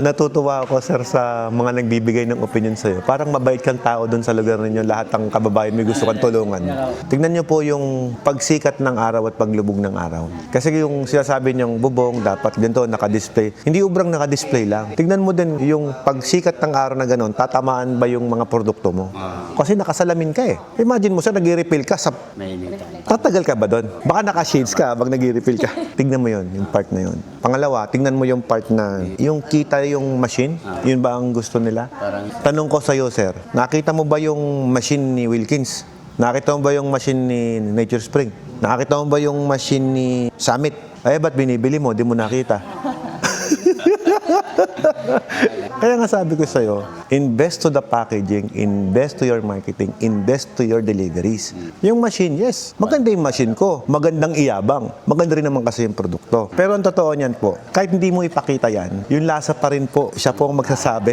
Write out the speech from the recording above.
Natutuwa ako, sir, sa mga nagbibigay ng opinion sa'yo. Parang mabait kang tao doon sa lugar ninyo. Lahat ng kababayan may gusto kang tulungan. Tignan niyo po yung pagsikat ng araw at paglubog ng araw. Kasi yung sinasabi niyong bubong, dapat ganito, naka-display. Hindi ubrang naka-display lang. Tignan mo din yung pagsikat ng araw na gano'n, tatamaan ba yung mga produkto mo? Kasi nakasalamin ka eh. Imagine mo, sir, nag-refill ka sa... Tatagal ka ba doon? Baka naka-shades ka pag nag-refill ka. Tignan mo yon, yung part na yon. Pangalawa, tignan mo yung part na yung kita yung machine. Yun ba ang gusto nila? Tanong ko sa'yo, sir, nakita mo ba yung machine ni Wilkins? Nakita mo ba yung machine ni Nature Spring? Nakita mo ba yung machine ni Summit? Ay, ba't binibili mo? Di mo nakita. Kaya nga sabi ko sa'yo, invest to the packaging, invest to your marketing, invest to your deliveries. Yung machine, yes, maganda yung machine ko, magandang iyabang, maganda rin naman kasi yung produkto. Pero ang totoo niyan po, kahit hindi mo ipakita yan, yung lasa pa rin po, siya po ang magsasabi